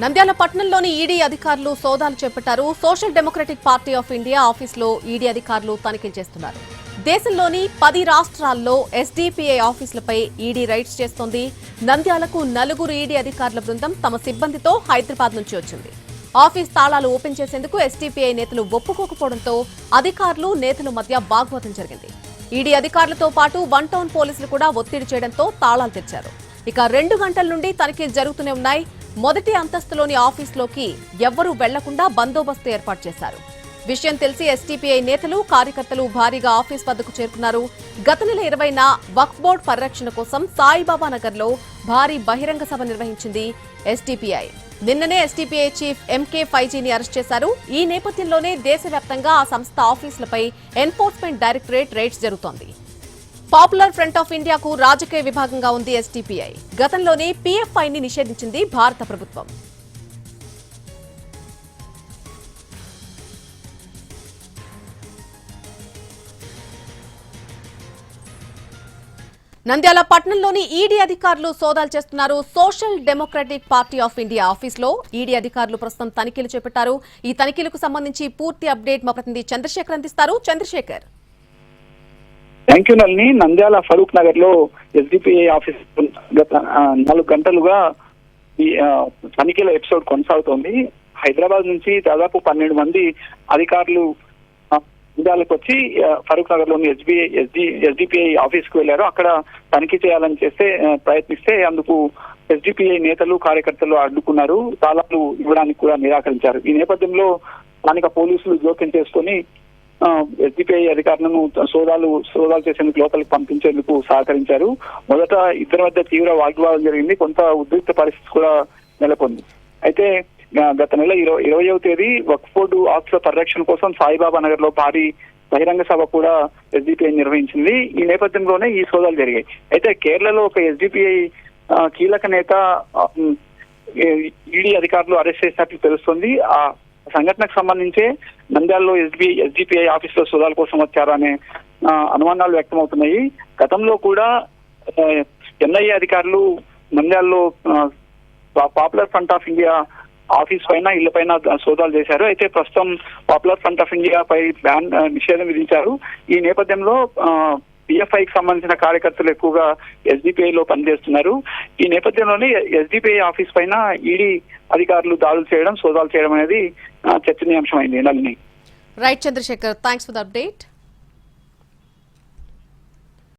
నంద్యాల పట్టణంలోని ఈడీ అధికారులు సోదాలు చేపట్టారు. Social democratic party of India ఆఫీసులో ఈడీ అధికారులు తనిఖీలు చేస్తున్నారు. దేశంలోని 10 రాష్ట్రాల్లో ఎస్డీపీఐ ఆఫీసులపై ఈడీ రైడ్స్ చేస్తోంది. నంద్యాలకు 4 ఈడీ అధికారుల బృందం తమ సిబ్బందితో హైదరాబాద్ నుంచి వచ్చింది. ఆఫీస్ తాళాలు ఓపెన్ చేసేందుకు ఎస్డీపీఐ నేతలు ఒప్పుకోకపోవడంతో అధికారులు నేతల మధ్య వాగ్వాదం జరిగింది. ఈడీ అధికారులతో పాటు 1 టౌన్ పోలీసులు కూడా ఒత్తిడి చేయడంతో తాళాలు తెచ్చారు. ఇక 2 గంటల నుండి తనిఖీలు జరుగుతూనే ఉన్నాయి. మొదటి అంతస్తులోని ఆఫీసులోకి ఎవ్వరూ వెళ్లకుండా బందోబస్తు ఏర్పాటు చేశారు. విషయం తెలిసి ఎస్టీపీఐ నేతలు కార్యకర్తలు భారీగా ఆఫీస్ వద్దకు చేరుకున్నారు. గత నెల 20న వక్ఫ్ బోర్డు పరిరక్షణ కోసం సాయిబాబా నగర్ లో భారీ బహిరంగ సభ నిర్వహించింది ఎస్టీపీఐ. నిన్ననే ఎస్టీపీఐ చీఫ్ ఎంకే ఫైజీని అరెస్ట్ చేశారు. ఈ నేపథ్యంలోనే దేశవ్యాప్తంగా ఆ సంస్థ ఆఫీసులపై ఎన్ఫోర్స్మెంట్ డైరెక్టరేట్ రైడ్స్ జరుగుతోంది. పాపులర్ ఫ్రంట్ ఆఫ్ ఇండియాకు రాజకీయ విభాగంగా ఉంది ఎస్టీపీఐ. గతంలోనే పీఎఫ్ఐని నిషేధించింది భారత ప్రభుత్వం. నంద్యాల పట్టణంలోని ఈడీ అధికారులు సోదాలు చేస్తున్నారు. Social democratic party of India ఆఫీసులో ఈడీ అధికారులు ప్రస్తుతం తనిఖీలు చేపట్టారు. ఈ తనిఖీలకు సంబంధించి పూర్తి అప్డేట్ మా ప్రతినిధి చంద్రశేఖర్ అందిస్తారు. చంద్రశేఖర్. Thank you Nalini. నంద్యాల ఫరూక్ నగర్ లో ఎస్డిపిఐ ఆఫీస్ గత 4 గంటలుగా ఈ తనిఖీల ఎపిసోడ్ కొనసాగుతోంది. హైదరాబాద్ నుంచి దాదాపు 12 మంది అధికారులు నంద్యాలకు వచ్చి ఫరూక్ నగర్ లోని ఎస్డిపిఐ ఆఫీస్ కు వెళ్లారు. అక్కడ తనిఖీ చేయాలని ప్రయత్నిస్తే అందుకు ఎస్డిపిఐ నేతలు కార్యకర్తలు అడ్డుకున్నారు. తాళాలు ఇవ్వడానికి కూడా నిరాకరించారు. ఈ నేపథ్యంలో స్థానిక పోలీసులు జోక్యం చేసుకుని ఎస్డిపిఐ అధికారులను సోదాలు చేసేందుకు లోపలికి పంపించేందుకు సహకరించారు. మొదట ఇద్దరి మధ్య తీవ్ర వాగ్వాదం జరిగింది. కొంత ఉద్రిక్త పరిస్థితి కూడా నెలకొంది. అయితే గత నెల 20వ తేదీ వక్ఫ్ బోర్డు ఆస్తుల పరిరక్షణ కోసం సాయిబాబా నగర్ లో భారీ బహిరంగ సభ కూడా ఎస్డిపిఐ నిర్వహించింది. ఈ నేపథ్యంలోనే ఈ సోదాలు జరిగాయి. అయితే కేరళలో ఒక ఎస్డిపిఐ కీలక నేత ఈడీ అధికారులు అరెస్ట్ చేసినట్లు తెలుస్తుంది. ఆ సంఘటనకు సంబంధించే నంద్యాలలో ఎస్డిపిఐ ఆఫీస్ లో సోదాల కోసం వచ్చారనే అనుమానాలు వ్యక్తమవుతున్నాయి. గతంలో కూడా ఎన్ఐఏ అధికారులు నంద్యాలలో popular front of India office పైన ఇళ్ల పైన సోదాలు చేశారు. అయితే ప్రస్తుతం పాపులర్ ఫ్రంట్ ఆఫ్ ఇండియా పై నిషేధం విధించారు. ఈ నేపథ్యంలో పిఎఫ్ఐకి సంబంధించిన కార్యకర్తలు ఎక్కువగా ఎస్డిపిఐ లో పనిచేస్తున్నారు. ఈ నేపథ్యంలోనే ఎస్డిపిఐ ఆఫీస్ పైన ఈడీ అధికారులు దాడులు చేయడం, సోదాలు చేయడం అనేది చర్చనీయాంశమైంది. Nalini. Right Chandrasekhar, thanks for the update.